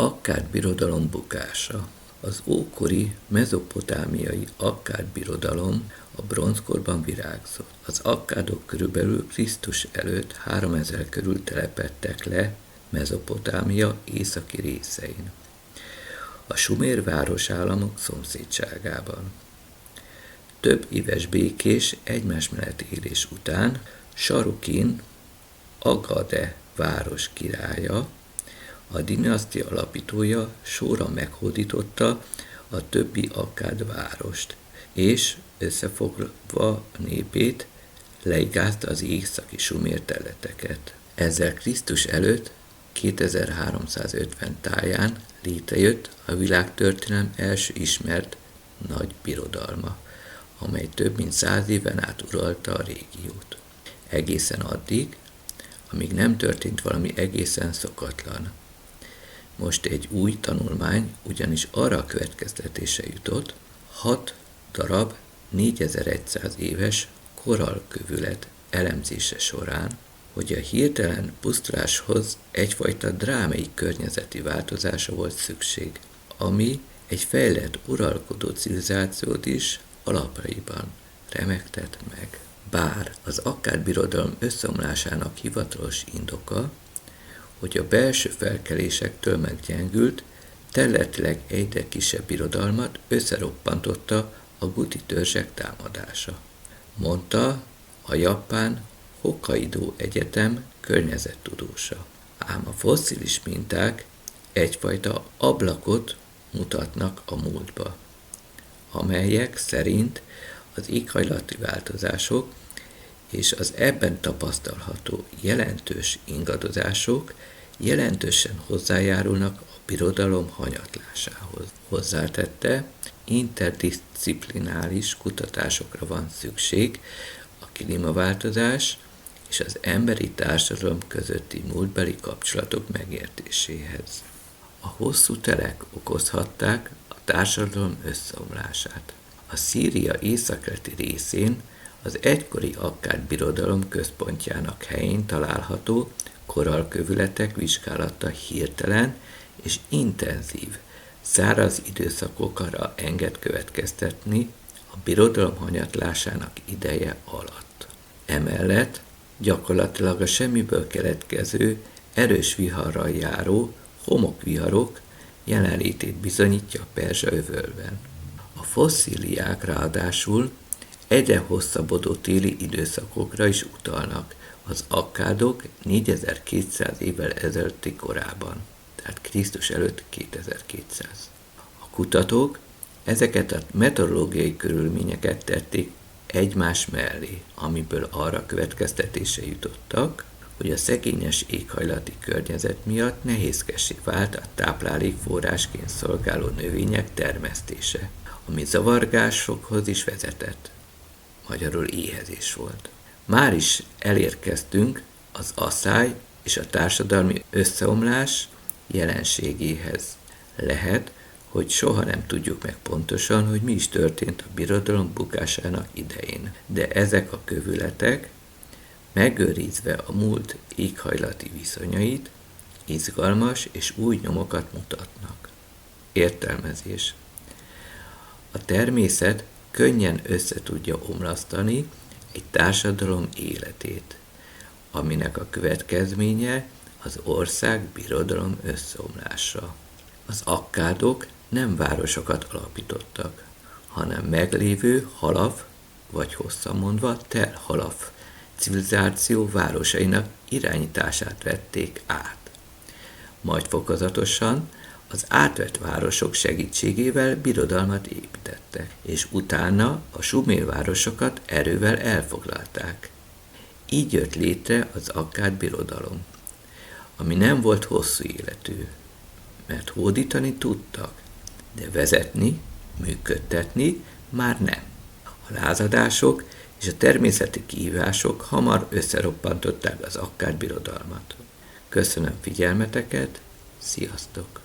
Akkád birodalom bukása. Az ókori mezopotámiai akkád birodalom a bronzkorban virágzott. Az akkádok körülbelül Krisztus előtt 3000 körül telepedtek le Mezopotámia északi részein, a sumér városállamok szomszédságában. Több éves békés egymás mellett élés után Sarukin, Agade város királya, a dinasztia alapítója sorra meghódította a többi akkád várost, és összefoglalva a népét leigázta az északi sumér területeket. Ezzel Krisztus előtt 2350 táján létrejött a világtörténelem első ismert nagy birodalma, amely több mint 100 éven át uralta a régiót. Egészen addig, amíg nem történt valami egészen szokatlan. Most egy új tanulmány ugyanis arra a következtetése jutott, 6 darab 4100 éves korallkövület elemzése során, hogy a hirtelen pusztuláshoz egyfajta drámai környezeti változása volt szükség, ami egy fejlett uralkodó civilizációt is alapjaiban remegtett meg. Bár az akkád birodalom összeomlásának hivatalos indoka, hogy a belső felkelésektől meggyengült, területileg egyre kisebb birodalmat összeroppantotta a guti törzsek támadása, mondta a japán Hokkaido Egyetem környezettudósa. Ám a fosszilis minták egyfajta ablakot mutatnak a múltba, amelyek szerint az éghajlati változások és az ebben tapasztalható jelentős ingadozások jelentősen hozzájárulnak a birodalom hanyatlásához. Hozzátette, interdisziplináris kutatásokra van szükség a klímaváltozás és az emberi társadalom közötti múltbeli kapcsolatok megértéséhez. A hosszú telek okozhatták a társadalom összeomlását. A Szíria északkeleti részén az egykori akkád birodalom központjának helyén található korallkövületek vizsgálata hirtelen és intenzív, száraz időszakokra enged következtetni a birodalom hanyatlásának ideje alatt. Emellett gyakorlatilag a semmiből keletkező, erős viharral járó homokviharok jelenlétét bizonyítja a Perzsa-öbölben. A fosszíliák ráadásul egyre hosszabbodó téli időszakokra is utalnak az akkádok 4200 évvel ezelőtti korában, tehát Krisztus előtt 2200. A kutatók ezeket a meteorológiai körülményeket tették egymás mellé, amiből arra következtetése jutottak, hogy a szegényes éghajlati környezet miatt nehézkessé vált a táplálékforrásként szolgáló növények termesztése, ami zavargásokhoz is vezetett. Magyarul éhezés volt. Már is elérkeztünk az asszály és a társadalmi összeomlás jelenségéhez. Lehet, hogy soha nem tudjuk meg pontosan, hogy mi is történt a birodalom bukásának idején, de ezek a kövületek, megőrizve a múlt éghajlati viszonyait, izgalmas és új nyomokat mutatnak. Értelmezés. A természet könnyen össze tudja omlasztani egy társadalom életét, aminek a következménye az ország birodalom összeomlása. Az akkádok nem városokat alapítottak, hanem meglévő Halaf, vagy hosszan mondva Tel Halaf civilizáció városainak irányítását vették át. Majd fokozatosan az átvett városok segítségével birodalmat építettek, és utána a sumér városokat erővel elfoglalták. Így jött létre az akkád birodalom, ami nem volt hosszú életű, mert hódítani tudtak, de vezetni, működtetni már nem. A lázadások és a természeti kihívások hamar összeroppantották az akkád birodalmat. Köszönöm figyelmeteket, sziasztok!